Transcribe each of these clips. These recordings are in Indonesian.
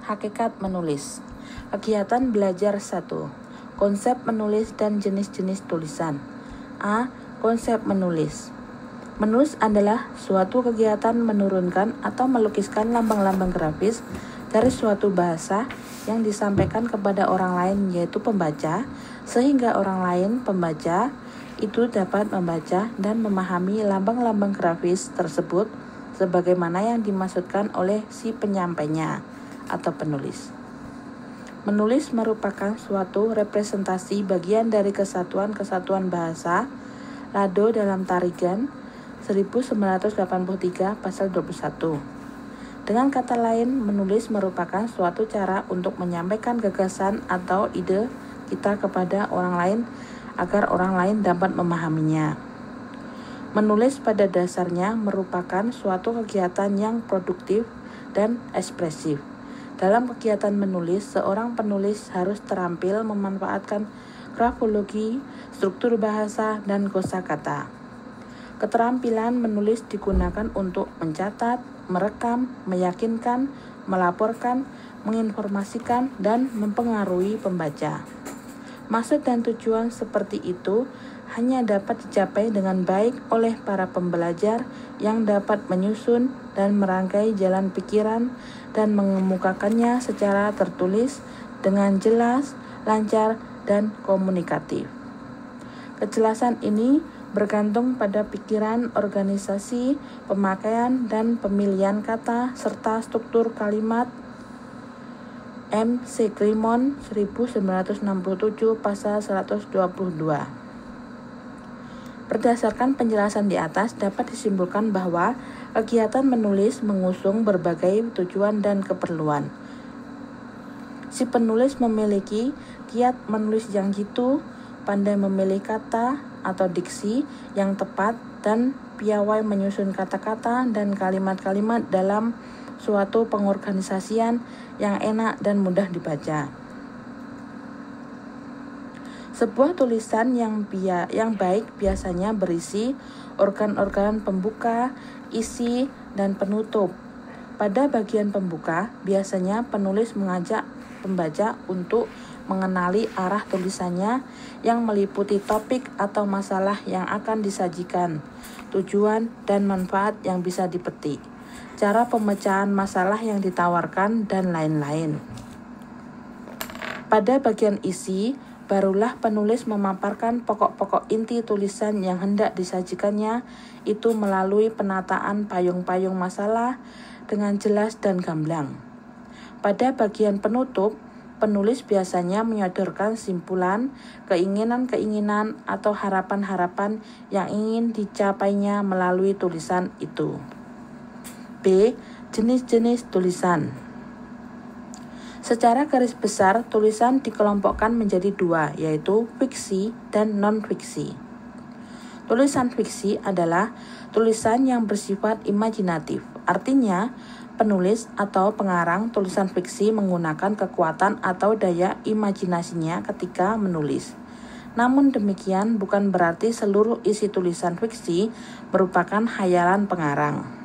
Hakikat menulis. Kegiatan belajar 1. Konsep menulis dan jenis-jenis tulisan. A. Konsep menulis. Menulis adalah suatu kegiatan menurunkan atau melukiskan lambang-lambang grafis dari suatu bahasa yang disampaikan kepada orang lain, yaitu pembaca, sehingga orang lain, pembaca, itu dapat membaca dan memahami lambang-lambang grafis tersebut sebagaimana yang dimaksudkan oleh si penyampainya atau penulis. Menulis merupakan suatu representasi bagian dari kesatuan-kesatuan bahasa Lado dalam Tarigan 1983 pasal 21. Dengan kata lain, menulis merupakan suatu cara untuk menyampaikan gagasan atau ide kita kepada orang lain agar orang lain dapat memahaminya. Menulis pada dasarnya merupakan suatu kegiatan yang produktif dan ekspresif. Dalam kegiatan menulis, seorang penulis harus terampil memanfaatkan grafologi, struktur bahasa, dan kosakata. Keterampilan menulis digunakan untuk mencatat, merekam, meyakinkan, melaporkan, menginformasikan, dan mempengaruhi pembaca. Maksud dan tujuan seperti itu hanya dapat dicapai dengan baik oleh para pembelajar yang dapat menyusun dan merangkai jalan pikiran dan mengemukakannya secara tertulis dengan jelas, lancar, dan komunikatif. Kejelasan ini bergantung pada pikiran, organisasi, pemakaian, dan pemilihan kata, serta struktur kalimat. M. C. Crimon 1967 pasal 122. Berdasarkan penjelasan di atas, dapat disimpulkan bahwa kegiatan menulis mengusung berbagai tujuan dan keperluan. Si penulis memiliki kiat menulis yang jitu, pandai memilih kata atau diksi yang tepat, dan piawai menyusun kata-kata dan kalimat-kalimat dalam suatu pengorganisasian yang enak dan mudah dibaca. Sebuah tulisan yang baik biasanya berisi organ-organ pembuka, isi, dan penutup. Pada bagian pembuka, biasanya penulis mengajak pembaca untuk mengenali arah tulisannya yang meliputi topik atau masalah yang akan disajikan, tujuan dan manfaat yang bisa dipetik, cara pemecahan masalah yang ditawarkan, dan lain-lain. Pada bagian isi, barulah penulis memaparkan pokok-pokok inti tulisan yang hendak disajikannya itu melalui penataan payung-payung masalah dengan jelas dan gamblang. Pada bagian penutup, penulis biasanya menyodorkan simpulan, keinginan-keinginan, atau harapan-harapan yang ingin dicapainya melalui tulisan itu. B. Jenis-jenis tulisan. Secara garis besar, tulisan dikelompokkan menjadi dua, yaitu fiksi dan non-fiksi. Tulisan fiksi adalah tulisan yang bersifat imajinatif. Artinya, penulis atau pengarang tulisan fiksi menggunakan kekuatan atau daya imajinasinya ketika menulis. Namun demikian bukan berarti seluruh isi tulisan fiksi merupakan khayalan pengarang.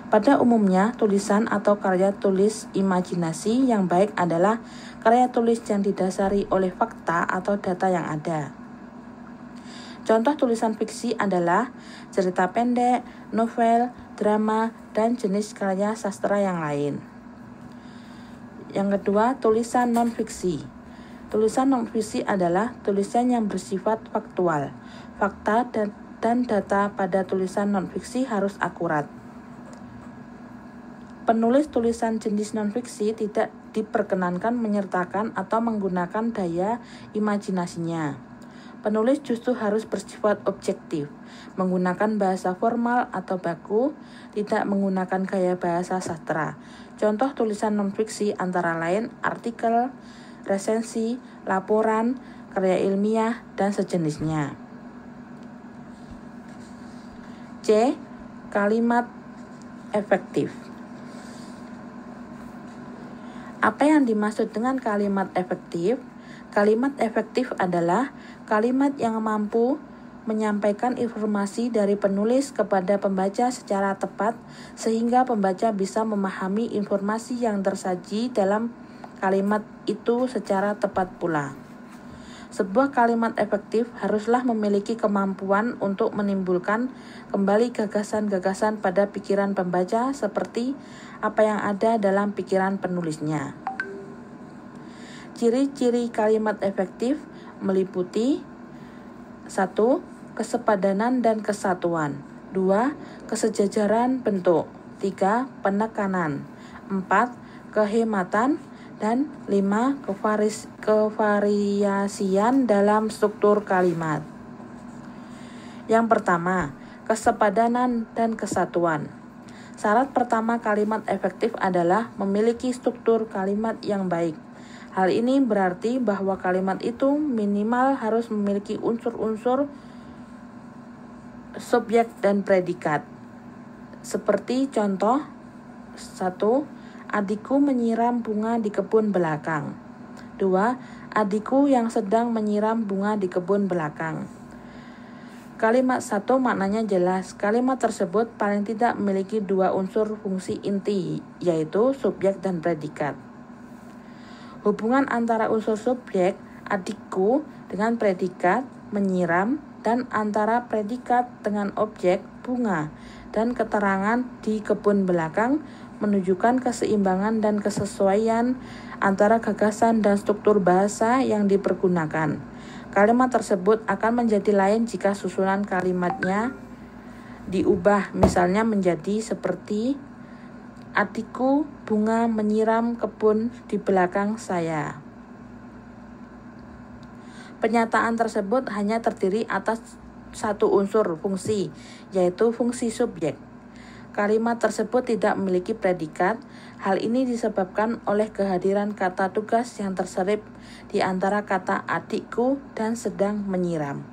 Pada umumnya, tulisan atau karya tulis imajinasi yang baik adalah karya tulis yang didasari oleh fakta atau data yang ada. Contoh tulisan fiksi adalah cerita pendek, novel, drama, dan jenis karya sastra yang lain. Yang kedua, tulisan non-fiksi. Tulisan non-fiksi adalah tulisan yang bersifat faktual. Fakta dan data pada tulisan non-fiksi harus akurat. Penulis tulisan jenis non-fiksi tidak diperkenankan menyertakan atau menggunakan daya imajinasinya. Penulis justru harus bersifat objektif, menggunakan bahasa formal atau baku, tidak menggunakan gaya bahasa sastra. Contoh tulisan non-fiksi antara lain artikel, resensi, laporan, karya ilmiah, dan sejenisnya. C. Kalimat efektif. Apa yang dimaksud dengan kalimat efektif? Kalimat efektif adalah kalimat yang mampu menyampaikan informasi dari penulis kepada pembaca secara tepat sehingga pembaca bisa memahami informasi yang tersaji dalam kalimat itu secara tepat pula. Sebuah kalimat efektif haruslah memiliki kemampuan untuk menimbulkan kembali gagasan-gagasan pada pikiran pembaca seperti apa yang ada dalam pikiran penulisnya. Ciri-ciri kalimat efektif meliputi 1. Kesepadanan dan kesatuan. 2. Kesejajaran bentuk. 3. Penekanan. 4. Kehematan. Dan 5. Kevariasian dalam struktur kalimat. Yang pertama, kesepadanan dan kesatuan. Syarat pertama kalimat efektif adalah memiliki struktur kalimat yang baik. Hal ini berarti bahwa kalimat itu minimal harus memiliki unsur-unsur subjek dan predikat. Seperti contoh 1. Adikku menyiram bunga di kebun belakang. 2. Adikku yang sedang menyiram bunga di kebun belakang. Kalimat 1 maknanya jelas. Kalimat tersebut paling tidak memiliki dua unsur fungsi inti, yaitu subjek dan predikat. Hubungan antara unsur subjek, adikku, dengan predikat, menyiram, dan antara predikat dengan objek, bunga, dan keterangan di kebun belakang menunjukkan keseimbangan dan kesesuaian antara gagasan dan struktur bahasa yang dipergunakan. Kalimat tersebut akan menjadi lain jika susunan kalimatnya diubah, misalnya menjadi seperti adikku bunga menyiram kebun di belakang saya. Pernyataan tersebut hanya terdiri atas satu unsur fungsi, yaitu fungsi subjek. Kalimat tersebut tidak memiliki predikat. Hal ini disebabkan oleh kehadiran kata tugas yang terselip di antara kata adikku dan sedang menyiram.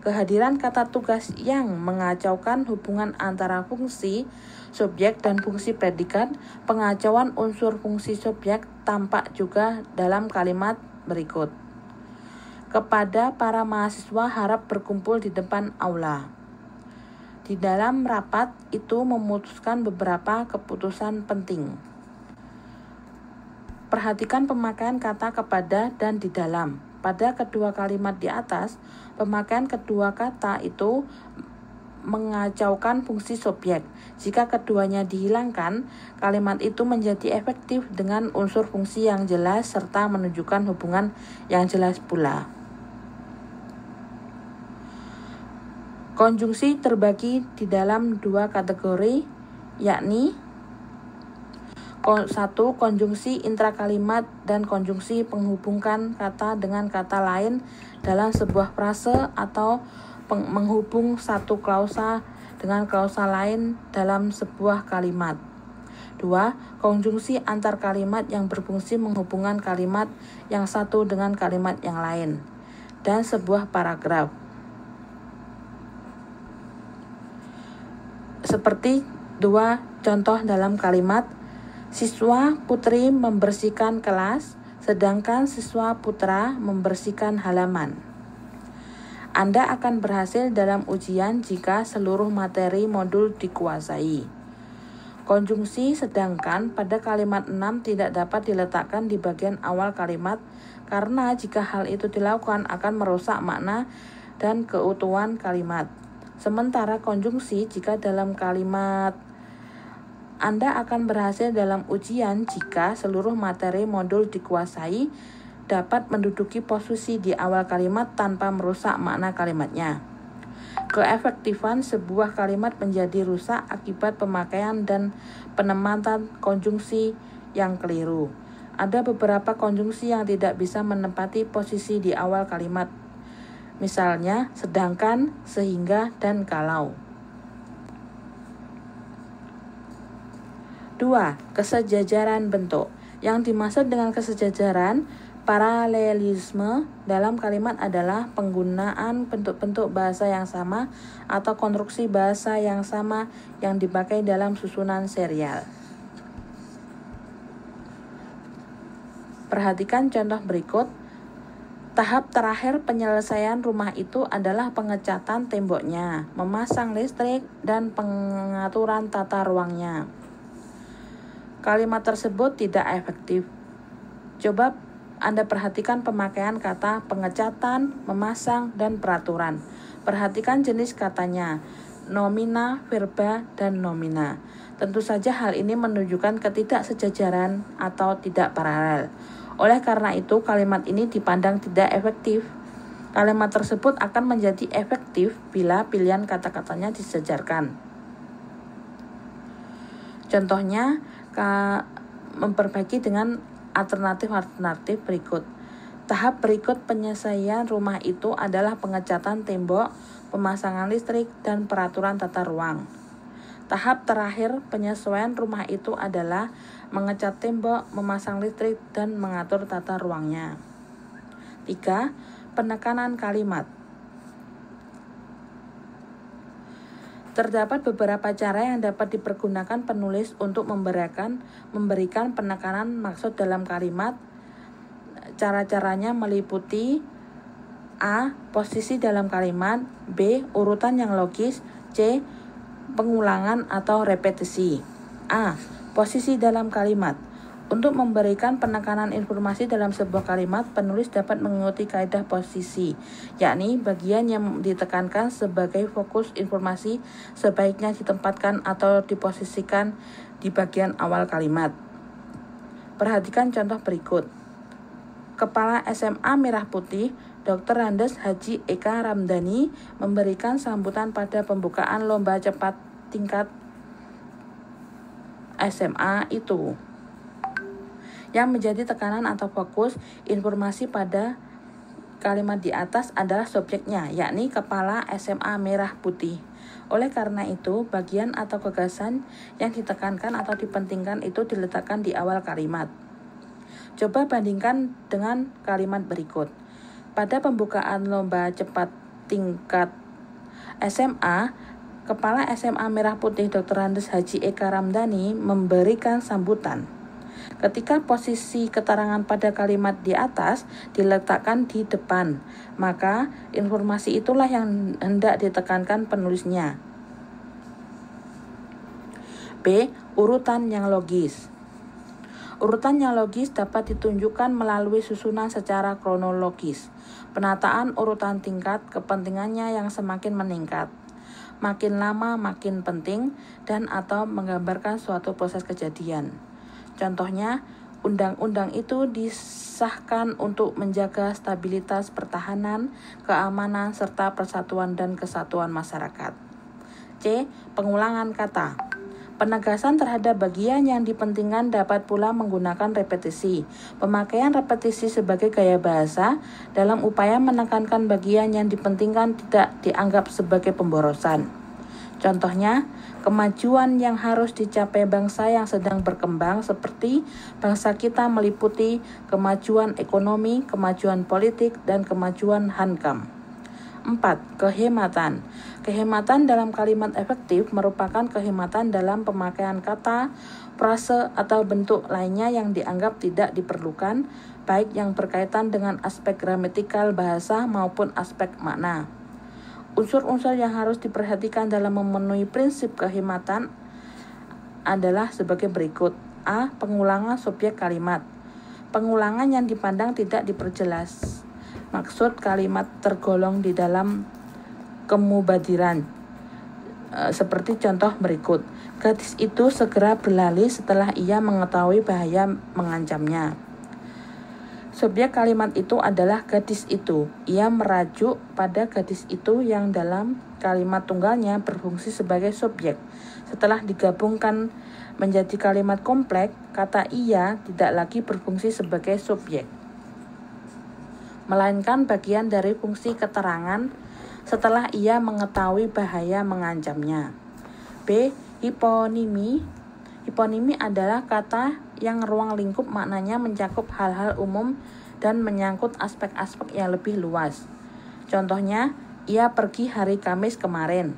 Kehadiran kata tugas yang mengacaukan hubungan antara fungsi subjek dan fungsi predikat. Pengacauan unsur fungsi subjek tampak juga dalam kalimat berikut. Kepada para mahasiswa harap berkumpul di depan aula. Di dalam rapat itu memutuskan beberapa keputusan penting. Perhatikan pemakaian kata kepada dan di dalam. Pada kedua kalimat di atas, pemakaian kedua kata itu mengacaukan fungsi subjek. Jika keduanya dihilangkan, kalimat itu menjadi efektif dengan unsur fungsi yang jelas serta menunjukkan hubungan yang jelas pula. Konjungsi terbagi di dalam dua kategori, yakni 1. Konjungsi intrakalimat dan konjungsi penghubungkan kata dengan kata lain dalam sebuah frase atau menghubung satu klausa dengan klausa lain dalam sebuah kalimat. 2. Konjungsi antar kalimat yang berfungsi menghubungkan kalimat yang satu dengan kalimat yang lain dan sebuah paragraf. Seperti 2 contoh dalam kalimat, siswa putri membersihkan kelas, sedangkan siswa putra membersihkan halaman. Anda akan berhasil dalam ujian jika seluruh materi modul dikuasai. Konjungsi sedangkan pada kalimat 6 tidak dapat diletakkan di bagian awal kalimat karena jika hal itu dilakukan akan merusak makna dan keutuhan kalimat. Sementara konjungsi jika dalam kalimat Anda akan berhasil dalam ujian jika seluruh materi modul dikuasai dapat menduduki posisi di awal kalimat tanpa merusak makna kalimatnya. Keefektifan sebuah kalimat menjadi rusak akibat pemakaian dan penempatan konjungsi yang keliru. Ada beberapa konjungsi yang tidak bisa menempati posisi di awal kalimat. Misalnya, sedangkan, sehingga, dan kalau. 2. Kesejajaran bentuk. Yang dimaksud dengan kesejajaran, paralelisme dalam kalimat adalah penggunaan bentuk-bentuk bahasa yang sama atau konstruksi bahasa yang sama yang dipakai dalam susunan serial. Perhatikan contoh berikut. Tahap terakhir penyelesaian rumah itu adalah pengecatan temboknya, memasang listrik, dan pengaturan tata ruangnya. Kalimat tersebut tidak efektif. Coba Anda perhatikan pemakaian kata pengecatan, memasang, dan peraturan. Perhatikan jenis katanya, nomina, verba, dan nomina. Tentu saja hal ini menunjukkan ketidaksejajaran atau tidak paralel. Oleh karena itu, kalimat ini dipandang tidak efektif. Kalimat tersebut akan menjadi efektif bila pilihan kata-katanya disejarkan. Contohnya, memperbaiki dengan alternatif berikut. Tahap berikut penyelesaian rumah itu adalah pengecatan tembok, pemasangan listrik, dan peraturan tata ruang. Tahap terakhir penyesuaian rumah itu adalah mengecat tembok, memasang listrik, dan mengatur tata ruangnya. 3. Penekanan kalimat. Terdapat beberapa cara yang dapat dipergunakan penulis untuk memberikan penekanan maksud dalam kalimat. Cara-caranya meliputi A. Posisi dalam kalimat, B. Urutan yang logis, C. Pengulangan atau repetisi. A. Posisi dalam kalimat. Untuk memberikan penekanan informasi dalam sebuah kalimat, penulis dapat mengikuti kaidah posisi, yakni bagian yang ditekankan sebagai fokus informasi sebaiknya ditempatkan atau diposisikan di bagian awal kalimat. Perhatikan contoh berikut. Kepala SMA Merah Putih, Dr. Andes Haji Eka Ramdhani memberikan sambutan pada pembukaan lomba cepat tingkat SMA itu. Yang menjadi tekanan atau fokus informasi pada kalimat di atas adalah subjeknya, yakni Kepala SMA Merah Putih. Oleh karena itu, bagian atau gagasan yang ditekankan atau dipentingkan itu diletakkan di awal kalimat. Coba bandingkan dengan kalimat berikut. Pada pembukaan lomba cepat tingkat SMA, Kepala SMA Merah Putih Dr. Andes Haji Eka Ramdhani memberikan sambutan. Ketika posisi keterangan pada kalimat di atas diletakkan di depan, maka informasi itulah yang hendak ditekankan penulisnya. B. Urutan yang logis. Urutan yang logis dapat ditunjukkan melalui susunan secara kronologis. Penataan urutan tingkat kepentingannya yang semakin meningkat, makin lama makin penting, dan atau menggambarkan suatu proses kejadian. Contohnya, undang-undang itu disahkan untuk menjaga stabilitas pertahanan, keamanan, serta persatuan dan kesatuan masyarakat. C. Pengulangan kata. Penegasan terhadap bagian yang dipentingkan dapat pula menggunakan repetisi. Pemakaian repetisi sebagai gaya bahasa dalam upaya menekankan bagian yang dipentingkan tidak dianggap sebagai pemborosan. Contohnya, kemajuan yang harus dicapai bangsa yang sedang berkembang seperti bangsa kita meliputi kemajuan ekonomi, kemajuan politik, dan kemajuan hankam. 4. Kehematan. Kehematan dalam kalimat efektif merupakan kehematan dalam pemakaian kata, frase, atau bentuk lainnya yang dianggap tidak diperlukan, baik yang berkaitan dengan aspek gramatikal bahasa maupun aspek makna. Unsur-unsur yang harus diperhatikan dalam memenuhi prinsip kehematan adalah sebagai berikut. A. Pengulangan subjek kalimat. Pengulangan yang dipandang tidak diperjelas. Maksud kalimat tergolong di dalam kemubadiran. Seperti contoh berikut. Gadis itu segera berlari setelah ia mengetahui bahaya mengancamnya. Subjek kalimat itu adalah gadis itu. Ia merajuk pada gadis itu yang dalam kalimat tunggalnya berfungsi sebagai subjek. Setelah digabungkan menjadi kalimat kompleks, kata ia tidak lagi berfungsi sebagai subjek, melainkan bagian dari fungsi keterangan setelah ia mengetahui bahaya mengancamnya. B. Hiponimi. Hiponimi adalah kata yang ruang lingkup maknanya mencakup hal-hal umum dan menyangkut aspek-aspek yang lebih luas. Contohnya, ia pergi hari Kamis kemarin.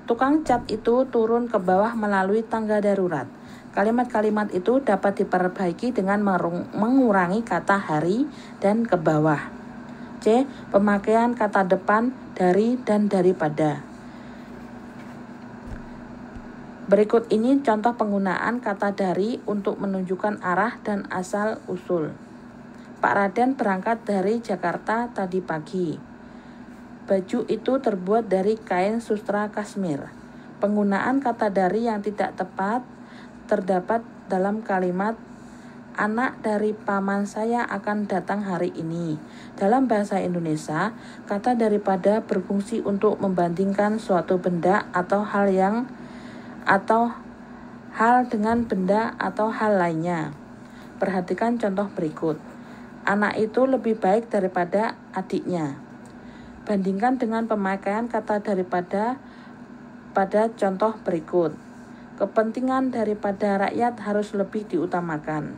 Tukang cat itu turun ke bawah melalui tangga darurat. Kalimat-kalimat itu dapat diperbaiki dengan mengurangi kata hari dan ke bawah. C. Pemakaian kata depan dari dan daripada. Berikut ini contoh penggunaan kata dari untuk menunjukkan arah dan asal usul. Pak Raden berangkat dari Jakarta tadi pagi. Baju itu terbuat dari kain sustra Kashmir. Penggunaan kata dari yang tidak tepat terdapat dalam kalimat anak dari paman saya akan datang hari ini. Dalam bahasa Indonesia, kata daripada berfungsi untuk membandingkan suatu benda atau hal dengan benda atau hal lainnya. Perhatikan contoh berikut. Anak itu lebih baik daripada adiknya. Bandingkan dengan pemakaian kata daripada pada contoh berikut. Kepentingan daripada rakyat harus lebih diutamakan.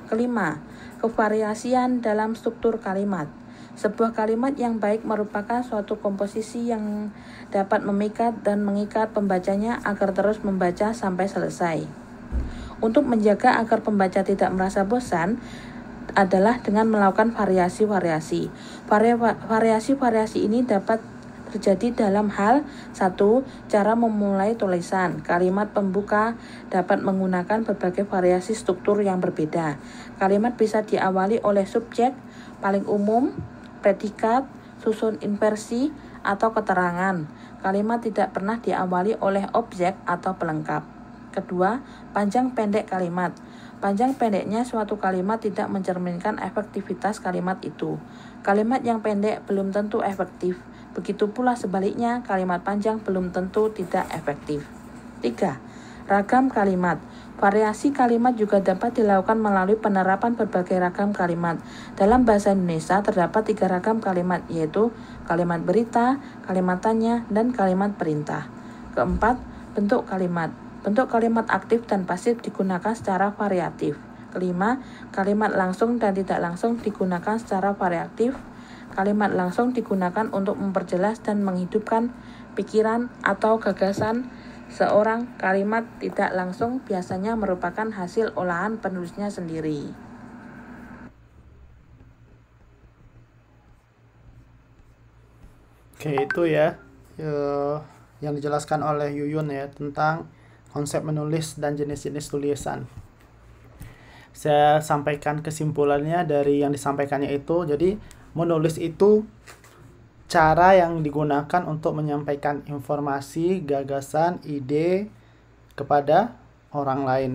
Kelima, kevariasian dalam struktur kalimat. Sebuah kalimat yang baik merupakan suatu komposisi yang dapat memikat dan mengikat pembacanya agar terus membaca sampai selesai. Untuk menjaga agar pembaca tidak merasa bosan adalah dengan melakukan variasi-variasi. Variasi-variasi ini dapat terjadi dalam hal 1. Cara memulai tulisan. Kalimat pembuka dapat menggunakan berbagai variasi struktur yang berbeda. Kalimat bisa diawali oleh subjek paling umum, predikat, susun inversi, atau keterangan. Kalimat tidak pernah diawali oleh objek atau pelengkap. Kedua, panjang pendek kalimat. Panjang pendeknya suatu kalimat tidak mencerminkan efektivitas kalimat itu. Kalimat yang pendek belum tentu efektif. Begitu pula sebaliknya, kalimat panjang belum tentu tidak efektif. 3. Ragam kalimat. Variasi kalimat juga dapat dilakukan melalui penerapan berbagai ragam kalimat. Dalam bahasa Indonesia terdapat 3 ragam kalimat, yaitu kalimat berita, kalimat tanya, dan kalimat perintah. Keempat, bentuk kalimat. Bentuk kalimat aktif dan pasif digunakan secara variatif. Kelima, kalimat langsung dan tidak langsung digunakan secara variatif. Kalimat langsung digunakan untuk memperjelas dan menghidupkan pikiran atau gagasan seorang. Kalimat tidak langsung biasanya merupakan hasil olahan penulisnya sendiri. Oke, itu ya yang dijelaskan oleh Yuyun ya tentang konsep menulis dan jenis-jenis tulisan. Saya sampaikan kesimpulannya dari yang disampaikannya itu. Jadi menulis itu cara yang digunakan untuk menyampaikan informasi, gagasan, ide kepada orang lain.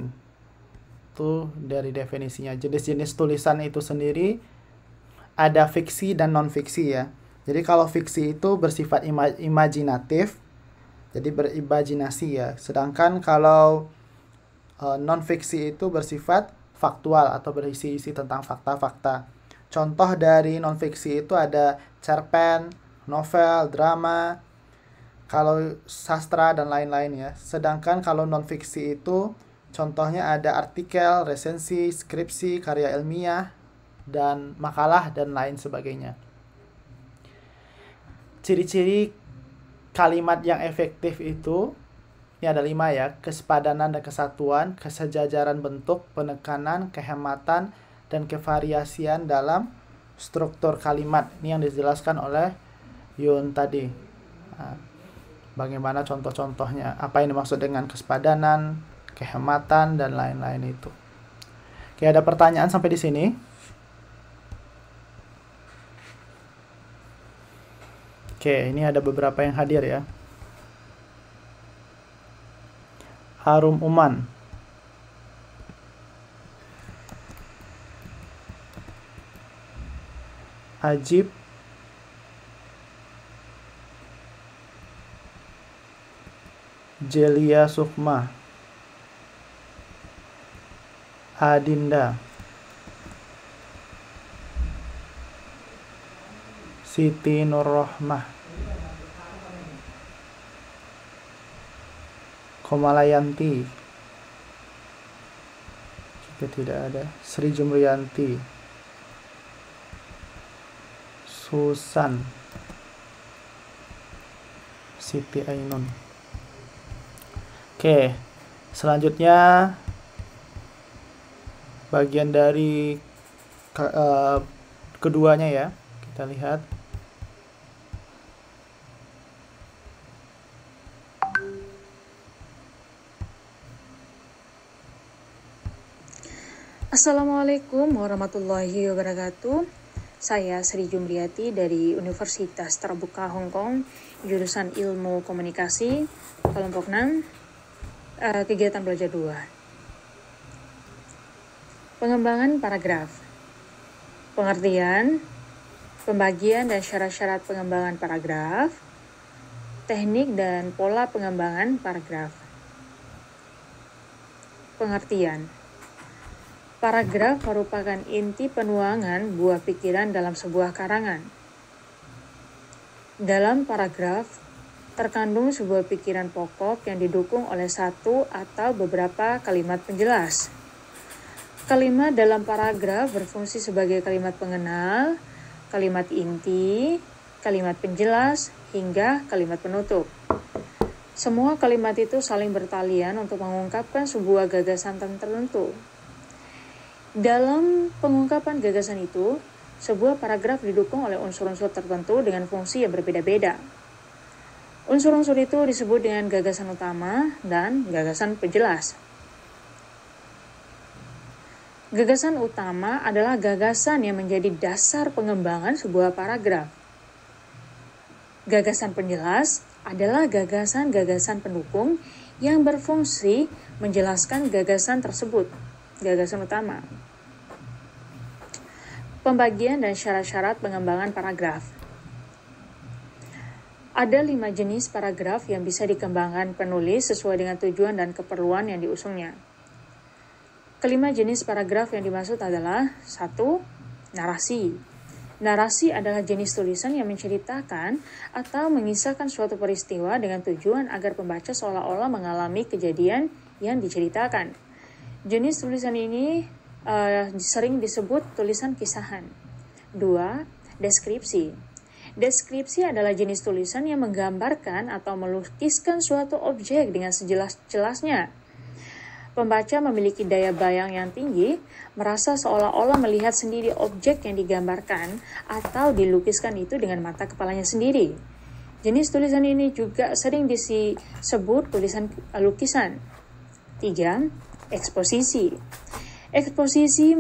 Itu dari definisinya. Jenis-jenis tulisan itu sendiri ada fiksi dan non-fiksi ya. Jadi kalau fiksi itu bersifat imajinatif, jadi berimajinasi ya. Sedangkan kalau non-fiksi itu bersifat faktual atau berisi-isi tentang fakta-fakta. Contoh dari non-fiksi itu ada cerpen, novel, drama, kalau sastra dan lain-lain ya. Sedangkan kalau non-fiksi itu contohnya ada artikel, resensi, skripsi, karya ilmiah, dan makalah dan lain sebagainya. Ciri-ciri kalimat yang efektif itu, ini ada 5 ya, kesepadanan dan kesatuan, kesejajaran bentuk, penekanan, kehematan, dan kevariasian dalam struktur kalimat. Ini yang dijelaskan oleh Yun tadi. Nah, bagaimana contoh-contohnya, apa yang dimaksud dengan kesepadanan, kehematan, dan lain-lain itu. Oke, ada pertanyaan sampai di sini? Oke, ini ada beberapa yang hadir ya. Harum Uman. Ajib. Jelia Sukma. Adinda. Siti Nurrohmah. Komalayanti. Jika tidak ada. Sri Jumriyanti. Susan. Siti Ainun. Oke, selanjutnya bagian dari keduanya ya. Kita lihat. Assalamualaikum warahmatullahi wabarakatuh. Saya Sri Jumriyati dari Universitas Terbuka Hong Kong, jurusan Ilmu Komunikasi, kelompok 6, kegiatan belajar 2. Pengembangan paragraf. Pengertian, pembagian dan syarat-syarat pengembangan paragraf, teknik dan pola pengembangan paragraf. Pengertian. Paragraf merupakan inti penuangan buah pikiran dalam sebuah karangan. Dalam paragraf, terkandung sebuah pikiran pokok yang didukung oleh satu atau beberapa kalimat penjelas. Kalimat dalam paragraf berfungsi sebagai kalimat pengenal, kalimat inti, kalimat penjelas, hingga kalimat penutup. Semua kalimat itu saling bertalian untuk mengungkapkan sebuah gagasan tertentu. Dalam pengungkapan gagasan itu, sebuah paragraf didukung oleh unsur-unsur tertentu dengan fungsi yang berbeda-beda. Unsur-unsur itu disebut dengan gagasan utama dan gagasan penjelas. Gagasan utama adalah gagasan yang menjadi dasar pengembangan sebuah paragraf. Gagasan penjelas adalah gagasan-gagasan pendukung yang berfungsi menjelaskan gagasan tersebut. Gagasan utama. Pembagian dan syarat-syarat pengembangan paragraf. Ada 5 jenis paragraf yang bisa dikembangkan penulis sesuai dengan tujuan dan keperluan yang diusungnya. Kelima jenis paragraf yang dimaksud adalah 1. Narasi. Narasi adalah jenis tulisan yang menceritakan atau mengisahkan suatu peristiwa dengan tujuan agar pembaca seolah-olah mengalami kejadian yang diceritakan. Jenis tulisan ini sering disebut tulisan kisahan. 2. Deskripsi. Deskripsi adalah jenis tulisan yang menggambarkan atau melukiskan suatu objek dengan sejelas-jelasnya. Pembaca memiliki daya bayang yang tinggi, merasa seolah-olah melihat sendiri objek yang digambarkan atau dilukiskan itu dengan mata kepalanya sendiri. Jenis tulisan ini juga sering disebut tulisan lukisan. 3. Eksposisi. Eksposisi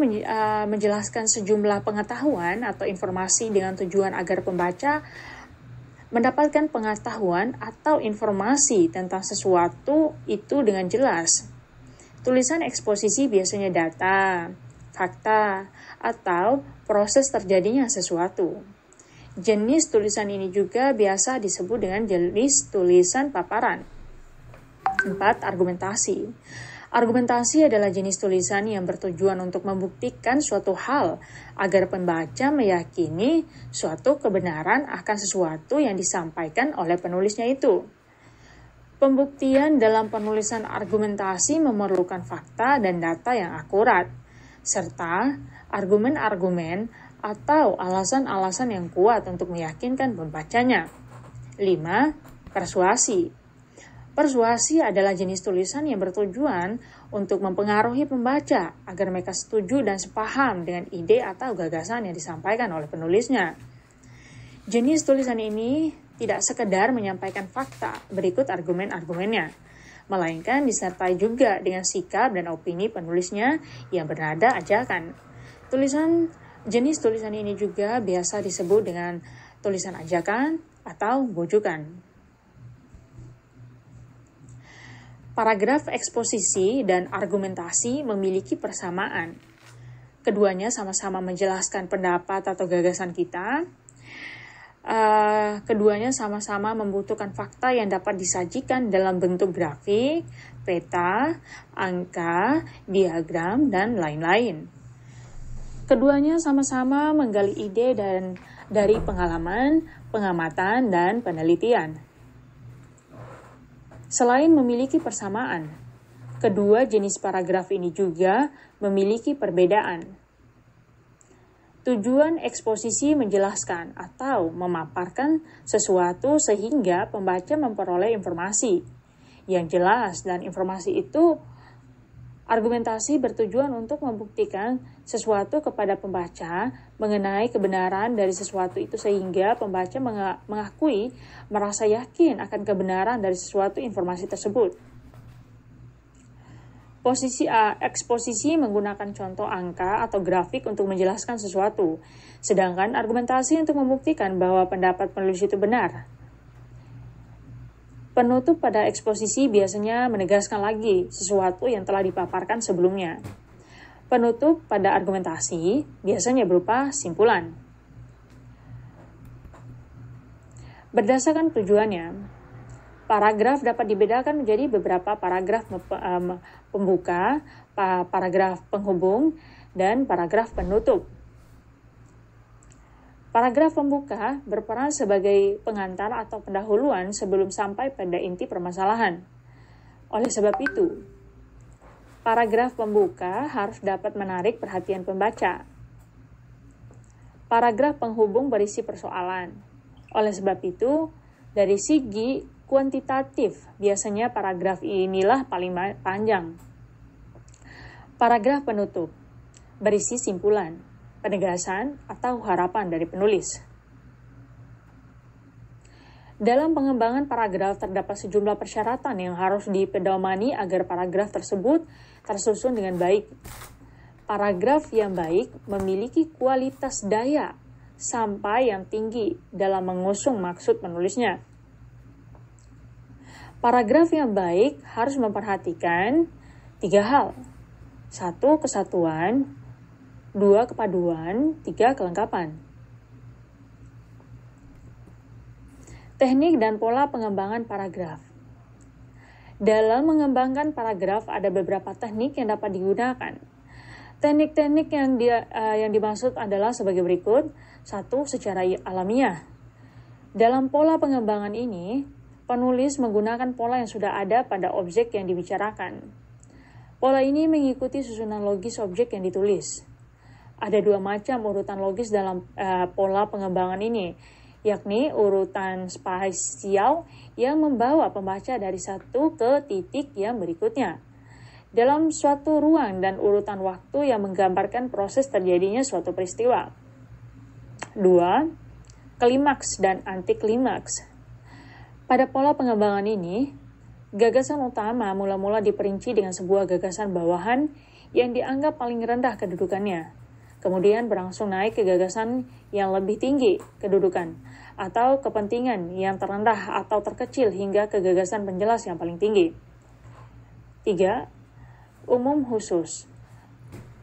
menjelaskan sejumlah pengetahuan atau informasi dengan tujuan agar pembaca mendapatkan pengetahuan atau informasi tentang sesuatu itu dengan jelas. Tulisan eksposisi biasanya data, fakta, atau proses terjadinya sesuatu. Jenis tulisan ini juga biasa disebut dengan jenis tulisan paparan. 4. Argumentasi. Argumentasi adalah jenis tulisan yang bertujuan untuk membuktikan suatu hal agar pembaca meyakini suatu kebenaran akan sesuatu yang disampaikan oleh penulisnya itu. Pembuktian dalam penulisan argumentasi memerlukan fakta dan data yang akurat, serta argumen-argumen atau alasan-alasan yang kuat untuk meyakinkan pembacanya. 5. Persuasi. Persuasi adalah jenis tulisan yang bertujuan untuk mempengaruhi pembaca agar mereka setuju dan sepaham dengan ide atau gagasan yang disampaikan oleh penulisnya. Jenis tulisan ini tidak sekedar menyampaikan fakta berikut argumen-argumennya, melainkan disertai juga dengan sikap dan opini penulisnya yang bernada ajakan. Jenis tulisan ini juga biasa disebut dengan tulisan ajakan atau bujukan. Paragraf eksposisi dan argumentasi memiliki persamaan. Keduanya sama-sama menjelaskan pendapat atau gagasan kita. Keduanya sama-sama membutuhkan fakta yang dapat disajikan dalam bentuk grafik, peta, angka, diagram, dan lain-lain. Keduanya sama-sama menggali ide dari pengalaman, pengamatan, dan penelitian. Selain memiliki persamaan, kedua jenis paragraf ini juga memiliki perbedaan. Tujuan eksposisi menjelaskan atau memaparkan sesuatu sehingga pembaca memperoleh informasi yang jelas dan informasi itu Argumentasi bertujuan untuk membuktikan sesuatu kepada pembaca mengenai kebenaran dari sesuatu itu sehingga pembaca mengakui, merasa yakin akan kebenaran dari sesuatu informasi tersebut. Posisi A, eksposisi menggunakan contoh angka atau grafik untuk menjelaskan sesuatu, sedangkan argumentasi untuk membuktikan bahwa pendapat penulis itu benar. Penutup pada eksposisi biasanya menegaskan lagi sesuatu yang telah dipaparkan sebelumnya. Penutup pada argumentasi biasanya berupa simpulan. Berdasarkan tujuannya, paragraf dapat dibedakan menjadi beberapa paragraf pembuka, paragraf penghubung, dan paragraf penutup. Paragraf pembuka berperan sebagai pengantar atau pendahuluan sebelum sampai pada inti permasalahan. Oleh sebab itu, paragraf pembuka harus dapat menarik perhatian pembaca. Paragraf penghubung berisi persoalan. Oleh sebab itu, dari segi kuantitatif, biasanya paragraf inilah paling panjang. Paragraf penutup berisi simpulan, penegasan, atau harapan dari penulis. Dalam pengembangan paragraf terdapat sejumlah persyaratan yang harus dipedomani agar paragraf tersebut tersusun dengan baik. Paragraf yang baik memiliki kualitas daya sampai yang tinggi dalam mengusung maksud penulisnya. Paragraf yang baik harus memperhatikan 3 hal. 1. Kesatuan, 2. Kepaduan, 3. Kelengkapan. Teknik dan pola pengembangan paragraf. Dalam mengembangkan paragraf ada beberapa teknik yang dapat digunakan. Teknik-teknik yang dimaksud adalah sebagai berikut. 1. Secara alamiah. Dalam pola pengembangan ini, penulis menggunakan pola yang sudah ada pada objek yang dibicarakan. Pola ini mengikuti susunan logis objek yang ditulis. Ada 2 macam urutan logis dalam pola pengembangan ini, yakni urutan spasial yang membawa pembaca dari satu ke titik yang berikutnya dalam suatu ruang dan urutan waktu yang menggambarkan proses terjadinya suatu peristiwa. 2. Klimaks dan antiklimaks. Pada pola pengembangan ini, gagasan utama mula-mula diperinci dengan sebuah gagasan bawahan yang dianggap paling rendah kedudukannya. Kemudian berangsur naik ke gagasan yang lebih tinggi kedudukan, atau kepentingan yang terendah atau terkecil hingga ke gagasan penjelas yang paling tinggi. 3. Umum khusus,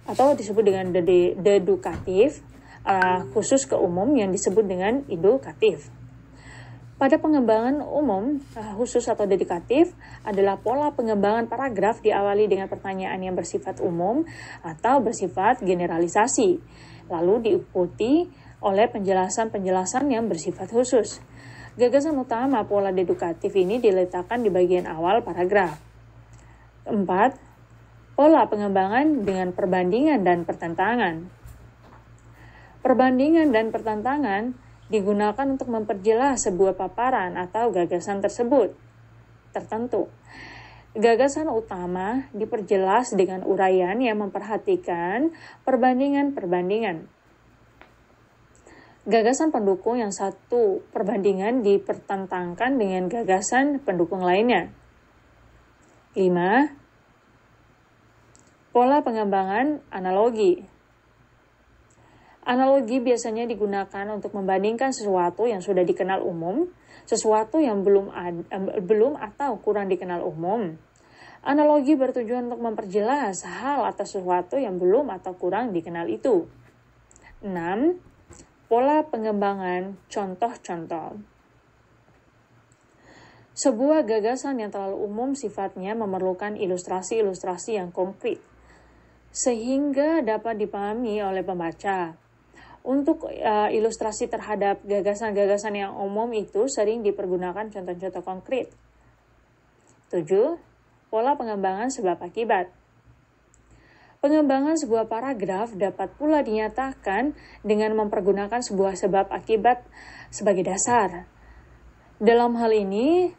atau disebut dengan dedukatif, khusus ke umum yang disebut dengan indukatif. Pada pengembangan umum, khusus atau dedukatif adalah pola pengembangan paragraf diawali dengan pertanyaan yang bersifat umum atau bersifat generalisasi, lalu diikuti oleh penjelasan-penjelasan yang bersifat khusus. Gagasan utama pola dedukatif ini diletakkan di bagian awal paragraf. 4. Pola pengembangan dengan perbandingan dan pertentangan. Perbandingan dan pertentangan digunakan untuk memperjelas sebuah paparan atau gagasan tersebut tertentu. Gagasan utama diperjelas dengan uraian yang memperhatikan perbandingan-perbandingan. Gagasan pendukung yang satu perbandingan dipertentangkan dengan gagasan pendukung lainnya. 5. Pola pengembangan analogi. Analogi biasanya digunakan untuk membandingkan sesuatu yang sudah dikenal umum, sesuatu yang belum atau kurang dikenal umum. Analogi bertujuan untuk memperjelas hal atau sesuatu yang belum atau kurang dikenal itu. 6. Pola pengembangan contoh-contoh. Sebuah gagasan yang terlalu umum sifatnya memerlukan ilustrasi-ilustrasi yang konkret, sehingga dapat dipahami oleh pembaca. Untuk ilustrasi terhadap gagasan-gagasan yang umum itu sering dipergunakan contoh-contoh konkret. 7. Pola pengembangan sebab akibat. Pengembangan sebuah paragraf dapat pula dinyatakan dengan mempergunakan sebuah sebab akibat sebagai dasar. Dalam hal ini,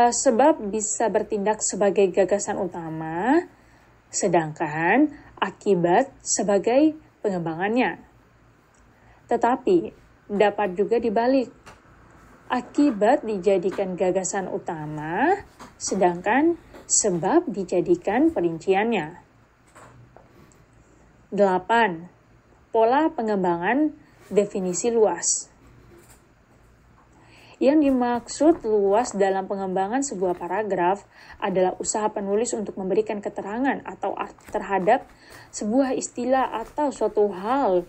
sebab bisa bertindak sebagai gagasan utama, sedangkan akibat sebagai pengembangannya. Tetapi dapat juga dibalik. Akibat dijadikan gagasan utama, sedangkan sebab dijadikan perinciannya. 8. Pola pengembangan definisi luas. Yang dimaksud luas dalam pengembangan sebuah paragraf adalah usaha penulis untuk memberikan keterangan atau terhadap sebuah istilah atau suatu hal,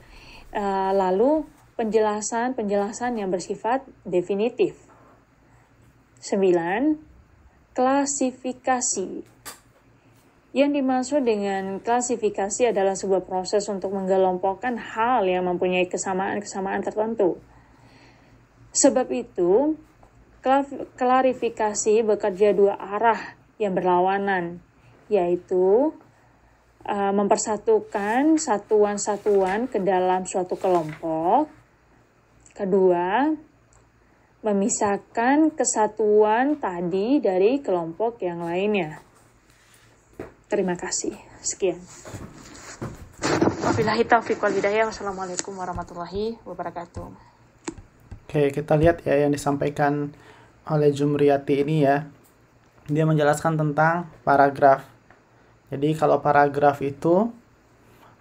lalu penjelasan yang bersifat definitif. 9. Klasifikasi. Yang dimaksud dengan klasifikasi adalah sebuah proses untuk menggelompokkan hal yang mempunyai kesamaan-kesamaan tertentu. Sebab itu, klarifikasi bekerja dua arah yang berlawanan, yaitu mempersatukan satuan-satuan ke dalam suatu kelompok. Kedua, memisahkan kesatuan tadi dari kelompok yang lainnya. Terima kasih. Sekian. Wabillahi taufiq wal hidayah. Wassalamualaikum warahmatullahi wabarakatuh. Oke, kita lihat ya yang disampaikan oleh Jumriyati ini ya. Dia menjelaskan tentang paragraf. Jadi kalau paragraf itu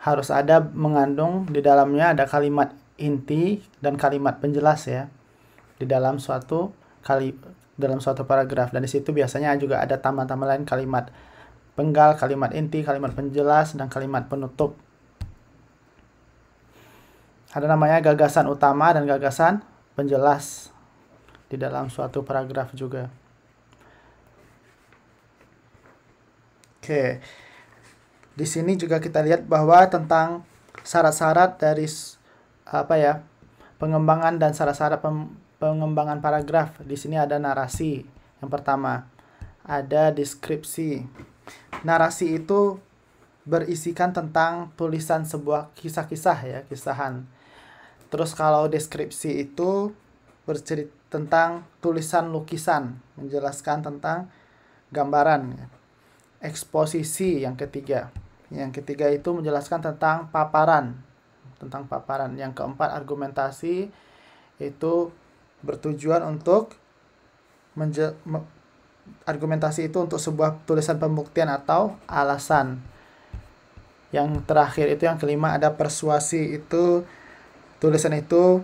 harus ada mengandung di dalamnya ada kalimat inti dan kalimat penjelas ya. Di dalam suatu paragraf, dan di situ biasanya juga ada tambah-tambah lain, kalimat penggal, kalimat inti, kalimat penjelas, dan kalimat penutup. Ada namanya gagasan utama dan gagasan penjelas di dalam suatu paragraf juga. Oke. Di sini juga kita lihat bahwa tentang syarat-syarat dari pengembangan dan syarat-syarat pengembangan paragraf. Di sini ada narasi. Yang pertama, ada deskripsi. Narasi itu berisikan tentang tulisan sebuah kisah-kisah ya, kisahan. Terus kalau deskripsi itu bercerita tentang tulisan lukisan, menjelaskan tentang gambaran. Eksposisi yang ketiga. Yang ketiga itu menjelaskan tentang paparan. Yang keempat, argumentasi itu bertujuan untuk argumentasi itu untuk sebuah tulisan pembuktian atau alasan. Yang terakhir itu yang kelima ada persuasi, itu tulisan itu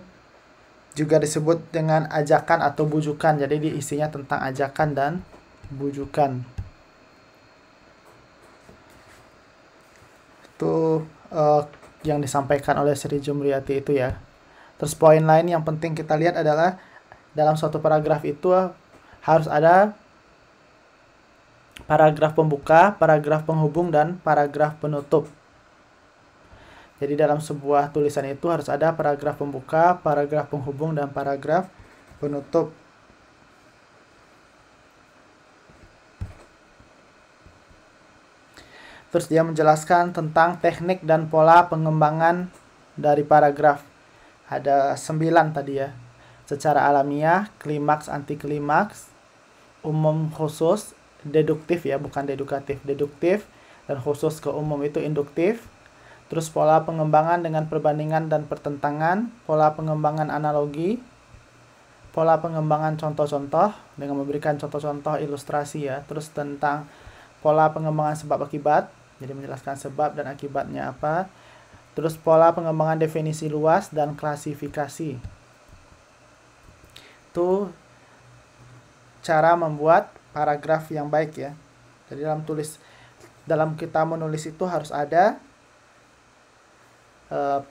juga disebut dengan ajakan atau bujukan. Jadi isinya tentang ajakan dan bujukan. Itu yang disampaikan oleh Sri Jumriyati itu ya. Terus poin lain yang penting kita lihat adalah dalam suatu paragraf itu harus ada paragraf pembuka, paragraf penghubung, dan paragraf penutup. Jadi dalam sebuah tulisan itu harus ada paragraf pembuka, paragraf penghubung, dan paragraf penutup. Terus dia menjelaskan tentang teknik dan pola pengembangan dari paragraf. Ada 9 tadi ya. Secara alamiah, klimaks, antiklimaks, umum, khusus, deduktif ya, bukan dedukatif. Deduktif dan khusus ke umum itu induktif. Terus pola pengembangan dengan perbandingan dan pertentangan, pola pengembangan analogi, pola pengembangan contoh-contoh dengan memberikan contoh-contoh ilustrasi ya. Terus tentang pola pengembangan sebab akibat, jadi menjelaskan sebab dan akibatnya apa. Terus pola pengembangan definisi luas dan klasifikasi. Itu cara membuat paragraf yang baik ya. Jadi dalam kita menulis itu harus ada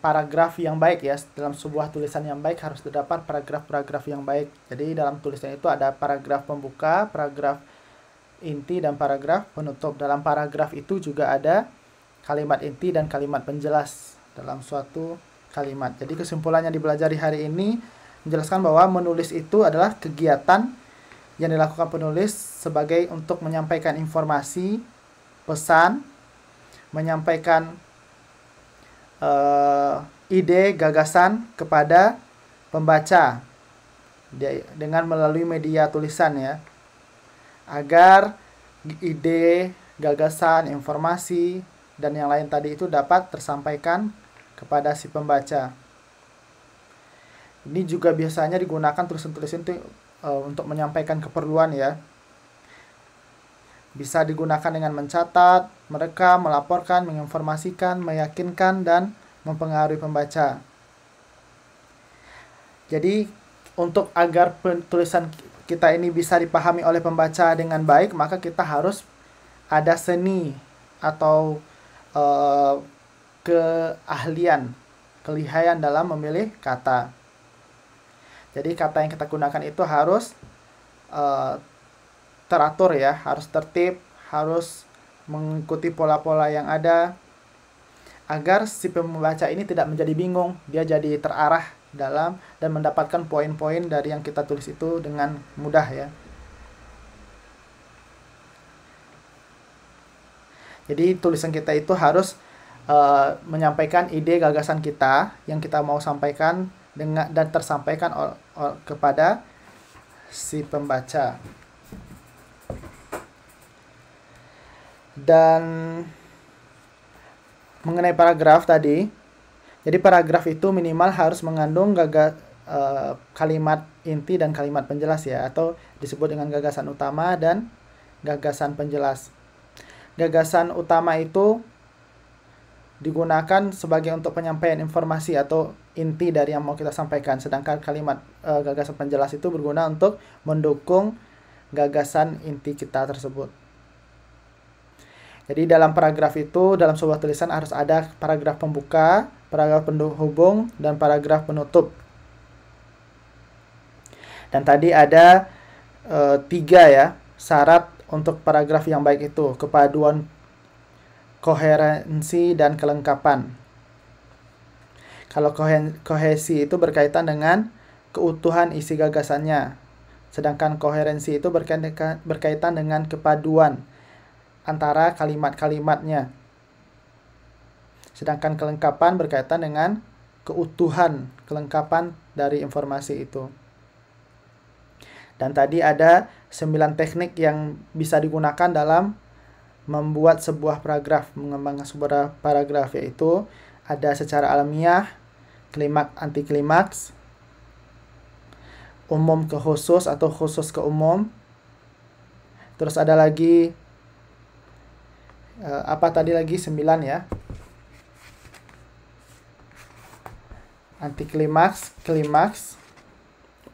paragraf yang baik ya. Dalam sebuah tulisan yang baik harus terdapat paragraf-paragraf yang baik. Jadi dalam tulisan itu ada paragraf pembuka, paragraf inti, dan paragraf penutup. Dalam paragraf itu juga ada kalimat inti dan kalimat penjelas dalam suatu kalimat. Jadi kesimpulannya dipelajari hari ini menjelaskan bahwa menulis itu adalah kegiatan yang dilakukan penulis sebagai untuk menyampaikan informasi, pesan, menyampaikan ide, gagasan kepada pembaca dengan melalui media tulisan ya, agar ide, gagasan, informasi, dan yang lain tadi itu dapat tersampaikan kepada si pembaca. Ini juga biasanya digunakan tulisan-tulisan itu untuk menyampaikan keperluan ya. Bisa digunakan dengan mencatat, merekam, melaporkan, menginformasikan, meyakinkan, dan mempengaruhi pembaca. Jadi untuk agar tulisan kita ini bisa dipahami oleh pembaca dengan baik, maka kita harus ada seni atau keahlian, kelihayan dalam memilih kata. Jadi kata yang kita gunakan itu harus teratur ya, harus tertib, harus mengikuti pola-pola yang ada, agar si pembaca ini tidak menjadi bingung, dia jadi terarah dalam dan mendapatkan poin-poin dari yang kita tulis itu dengan mudah ya. Jadi tulisan kita itu harus menyampaikan ide gagasan kita yang kita mau sampaikan dan tersampaikan kepada si pembaca. Dan mengenai paragraf tadi, jadi paragraf itu minimal harus mengandung kalimat inti dan kalimat penjelas ya, atau disebut dengan gagasan utama dan gagasan penjelas. Gagasan utama itu digunakan sebagai untuk penyampaian informasi atau inti dari yang mau kita sampaikan, sedangkan kalimat gagasan penjelas itu berguna untuk mendukung gagasan inti kita tersebut. Jadi dalam paragraf itu, dalam sebuah tulisan harus ada paragraf pembuka, paragraf penghubung, dan paragraf penutup. Dan tadi ada 3 ya syarat untuk paragraf yang baik itu: kepaduan, koherensi, dan kelengkapan. Kalau kohesi itu berkaitan dengan keutuhan isi gagasannya, sedangkan koherensi itu berkaitan dengan kepaduan antara kalimat-kalimatnya, sedangkan kelengkapan berkaitan dengan keutuhan, kelengkapan dari informasi itu. Dan tadi ada 9 teknik yang bisa digunakan dalam membuat sebuah paragraf, mengembangkan sebuah paragraf, yaitu ada secara alamiah, klimaks anti-klimaks, umum ke khusus atau khusus ke umum. Terus ada lagi apa tadi lagi 9 ya. Anti-klimaks, klimaks,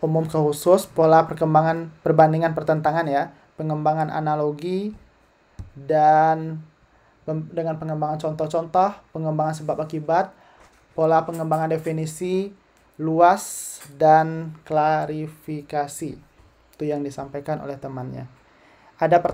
umum ke khusus, pola perkembangan, perbandingan pertentangan ya, pengembangan analogi, dan dengan pengembangan contoh-contoh, pengembangan sebab akibat, pola pengembangan definisi, luas, dan klarifikasi. Itu yang disampaikan oleh temannya. Ada